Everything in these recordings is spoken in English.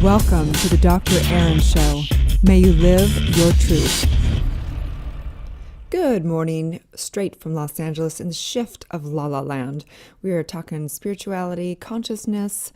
Welcome to the Dr. Erin Show. May you live your truth. Good morning, straight from Los Angeles in the shift of La La Land. We are talking spirituality, consciousness,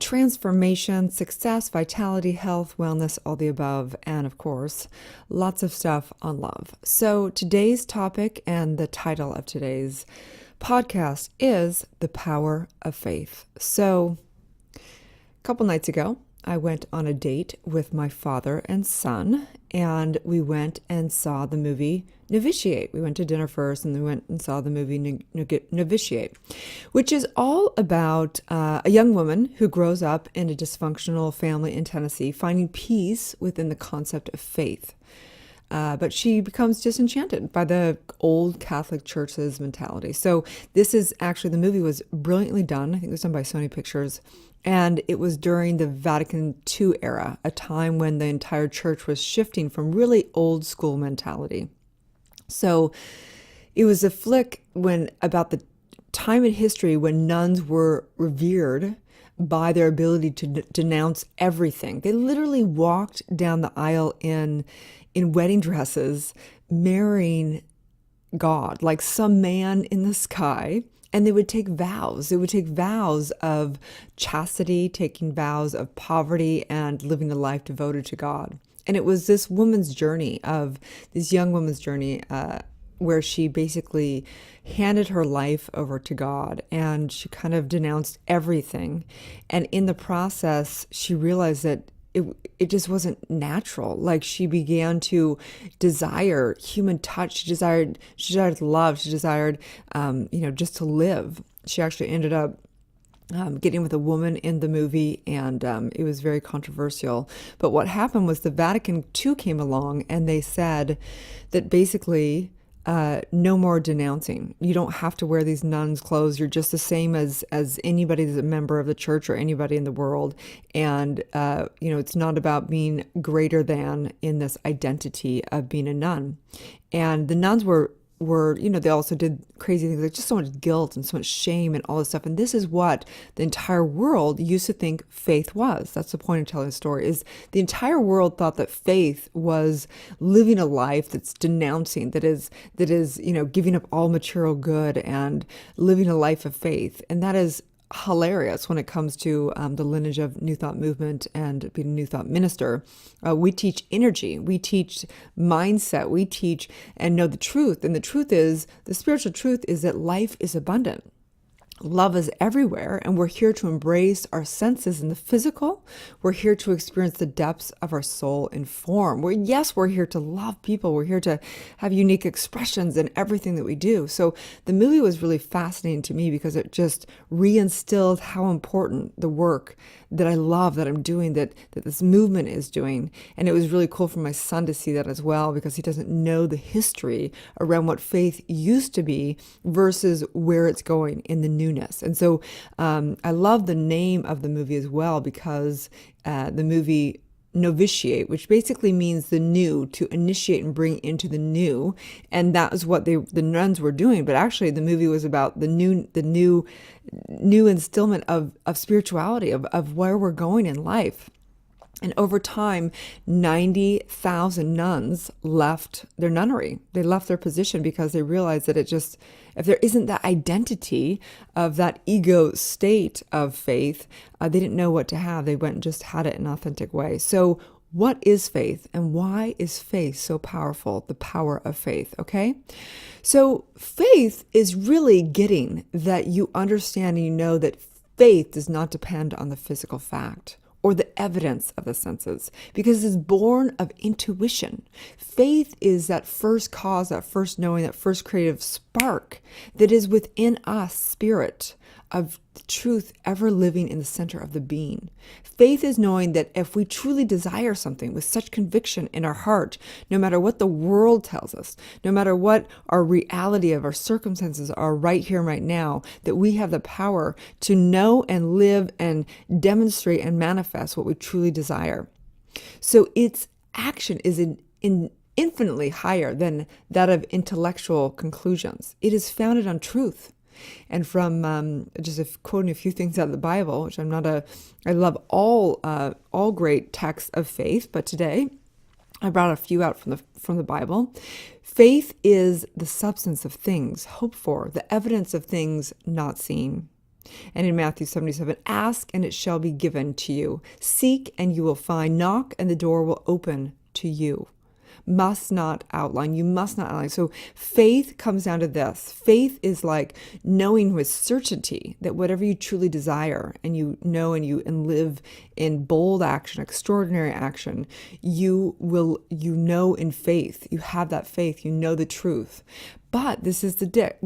transformation, success, vitality, health, wellness, all the above, and of course, lots of stuff on love. So today's topic and the title of today's podcast is The Power of Faith. So a couple nights ago, I went on a date with my father and son, and we went and saw the movie Novitiate. We went to dinner first, and then we went and saw the movie Novitiate, which is all about a young woman who grows up in a dysfunctional family in Tennessee, finding peace within the concept of faith. But she becomes disenchanted by the old Catholic Church's mentality. So this is actually, the movie was brilliantly done. I think it was done by Sony Pictures. And it was during the Vatican II era, a time when the entire church was shifting from really old school mentality. So it was a flick about the time in history when nuns were revered by their ability to denounce everything. They literally walked down the aisle in wedding dresses, marrying God, like some man in the sky. And they would take vows. They would take vows of chastity, taking vows of poverty, and living a life devoted to God. And it was this young woman's journey, where she basically handed her life over to God, and she kind of denounced everything. And in the process, she realized that it just wasn't natural. Like, she began to desire human touch. She desired love. She desired, just to live. She actually ended up getting with a woman in the movie, and it was very controversial. But what happened was the Vatican II came along, and they said that basically, no more denouncing. You don't have to wear these nuns' clothes. You're just the same as anybody that's a member of the church or anybody in the world. And, it's not about being greater than in this identity of being a nun. And the nuns were, they also did crazy things, like just so much guilt and so much shame and all this stuff. And this is what the entire world used to think faith was. That's the point of telling the story, is the entire world thought that faith was living a life that's denouncing, that is, giving up all material good and living a life of faith. And that is hilarious when it comes to the lineage of New Thought movement and being a New Thought minister. We teach energy, we teach mindset, we teach and know the truth. And the spiritual truth is that life is abundant. Love is everywhere, and we're here to embrace our senses in the physical. We're here to experience the depths of our soul in form. We're here to love people. We're here to have unique expressions in everything that we do. So the movie was really fascinating to me because it just reinstilled how important the work that I love, that I'm doing, that this movement is doing. And it was really cool for my son to see that as well, because he doesn't know the history around what faith used to be versus where it's going in the newness. And so I love the name of the movie as well, because the movie Novitiate, which basically means the new, to initiate and bring into the new. And that was what the nuns were doing. But actually the movie was about the new instillment of spirituality, of where we're going in life. And over time, 90,000 nuns left their nunnery. They left their position because they realized that if there isn't that identity of that ego state of faith, they didn't know what to have. They went and just had it in an authentic way. So what is faith, and why is faith so powerful? The power of faith, okay? So faith is really getting that you understand and you know that faith does not depend on the physical fact or the evidence of the senses, because it's born of intuition. Faith is that first cause, that first knowing, that first creative spark that is within us, spirit of the truth ever living in the center of the being. Faith is knowing that if we truly desire something with such conviction in our heart, no matter what the world tells us, no matter what our reality of our circumstances are right here and right now, that we have the power to know and live and demonstrate and manifest what we truly desire. So its action is infinitely higher than that of intellectual conclusions. It is founded on truth. And from quoting a few things out of the Bible, which I love all great texts of faith, but today I brought a few out from the Bible. Faith is the substance of things hoped for, the evidence of things not seen. And in Matthew 7:7, ask and it shall be given to you. Seek and you will find. Knock and the door will open to you. Must not outline. You must not outline. So faith comes down to this. Faith is like knowing with certainty that whatever you truly desire and you know and live in bold action, extraordinary action, you know in faith. You have that faith. You know the truth. But this is the deal.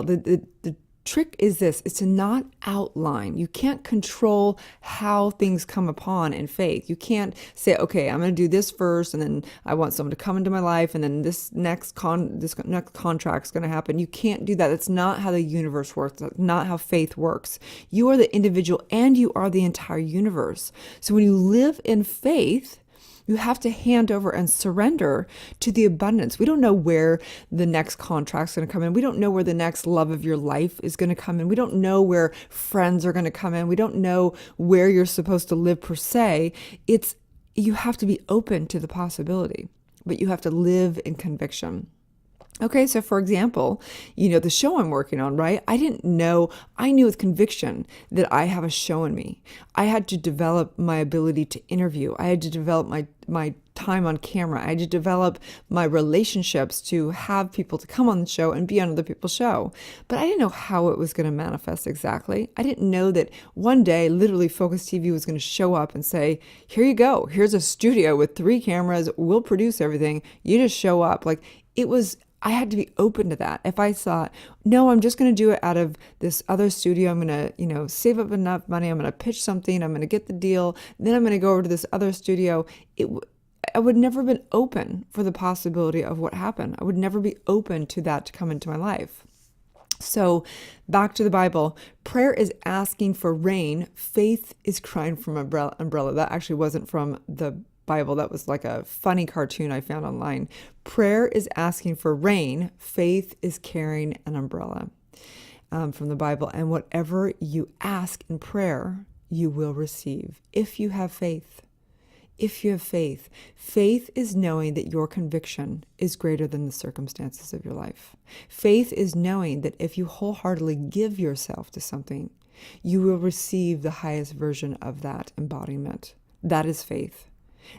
The trick is this, is to not outline. You can't control how things come upon in faith. You can't say, okay, I'm going to do this first, and then I want someone to come into my life, and then this next contract's going to happen. You can't do that. That's not how the universe works. That's not how faith works. You are the individual, and you are the entire universe. So when you live in faith, you have to hand over and surrender to the abundance. We don't know where the next contract's going to come in. We don't know where the next love of your life is going to come in. We don't know where friends are going to come in. We don't know where you're supposed to live per se. You have to be open to the possibility, but you have to live in conviction. Okay, so for example, the show I'm working on, right? I knew with conviction that I have a show in me. I had to develop my ability to interview. I had to develop my time on camera. I had to develop my relationships to have people to come on the show and be on other people's show. But I didn't know how it was going to manifest exactly. I didn't know that one day, literally, Focus TV was going to show up and say, here you go. Here's a studio with 3 cameras. We'll produce everything. You just show up. I had to be open to that. If I thought, no, I'm just going to do it out of this other studio, I'm going to, save up enough money, I'm going to pitch something, I'm going to get the deal, then I'm going to go over to this other studio. I would never have been open for the possibility of what happened. I would never be open to that to come into my life. So back to the Bible, prayer is asking for rain. Faith is crying from umbrella. That actually wasn't from the Bible. That was like a funny cartoon I found online. Prayer is asking for rain. Faith is carrying an umbrella from the Bible. And whatever you ask in prayer, you will receive if you have faith. If you have faith, faith is knowing that your conviction is greater than the circumstances of your life. Faith is knowing that if you wholeheartedly give yourself to something, you will receive the highest version of that embodiment. That is faith.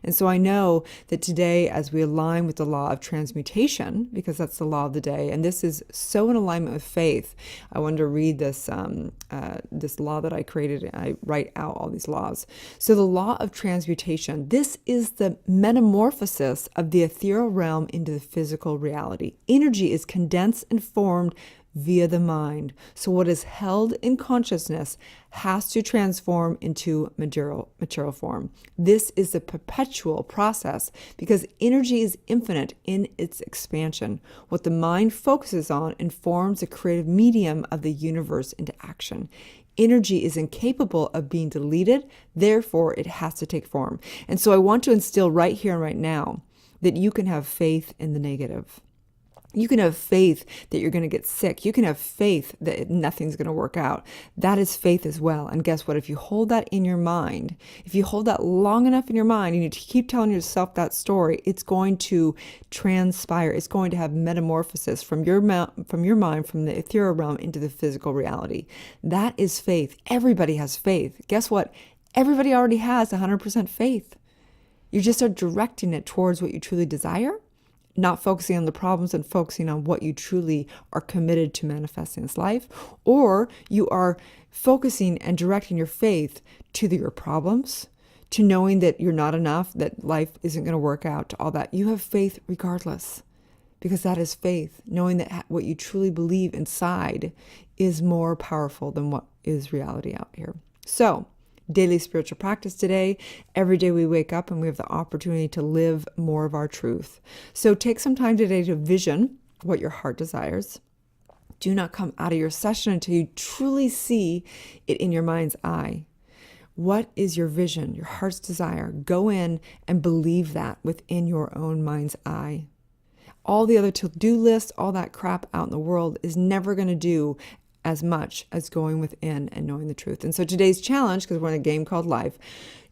And so I know that today, as we align with the law of transmutation, because that's the law of the day, and this is so in alignment with faith, I wanted to read this law that I created, and I write out all these laws. So the law of transmutation, this is the metamorphosis of the ethereal realm into the physical reality. Energy is condensed and formed via the mind. So what is held in consciousness has to transform into material form. This is a perpetual process because energy is infinite in its expansion. What the mind focuses on informs a creative medium of the universe into action. Energy is incapable of being deleted, therefore it has to take form. And so I want to instill right here and right now that you can have faith in the negative. You can have faith that you're going to get sick. You can have faith that nothing's going to work out. That is faith as well. And guess what? If you hold that in your mind, if you hold that long enough in your mind, and you keep telling yourself that story, it's going to transpire. It's going to have metamorphosis from your mind, from the ethereal realm into the physical reality. That is faith. Everybody has faith. Guess what? Everybody already has 100% faith. You just are directing it towards what you truly desire, not focusing on the problems and focusing on what you truly are committed to manifesting in this life, or you are focusing and directing your faith to your problems, to knowing that you're not enough, that life isn't going to work out, to all that. You have faith regardless, because that is faith, knowing that what you truly believe inside is more powerful than what is reality out here. So, daily spiritual practice today. Every day we wake up and we have the opportunity to live more of our truth. So take some time today to vision what your heart desires. Do not come out of your session until you truly see it in your mind's eye. What is your vision, your heart's desire? Go in and believe that within your own mind's eye. All the other to-do lists, all that crap out in the world is never going to do as much as going within and knowing the truth. And so today's challenge, because we're in a game called life,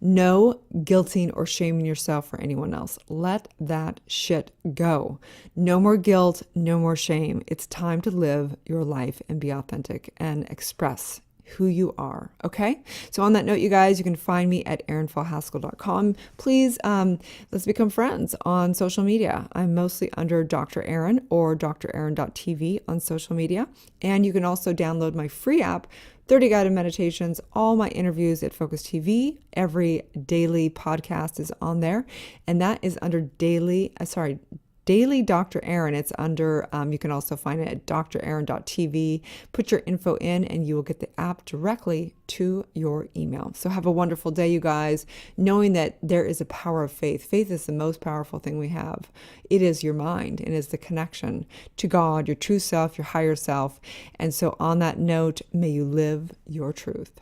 no guilting or shaming yourself or anyone else. Let that shit go. No more guilt, no more shame. It's time to live your life and be authentic and express who you are. Okay. So on that note, you guys, you can find me at erinfalhaskell.com. Please, let's become friends on social media. I'm mostly under Dr. Erin or drerin.tv on social media. And you can also download my free app, 30 guided meditations, all my interviews at Focus TV. Every daily podcast is on there. And that is under Daily Dr. Erin. It's under, you can also find it at drerin.tv. Put your info in and you will get the app directly to your email. So have a wonderful day, you guys, knowing that there is a power of faith. Faith is the most powerful thing we have. It is your mind and is the connection to God, your true self, your higher self. And so on that note, may you live your truth.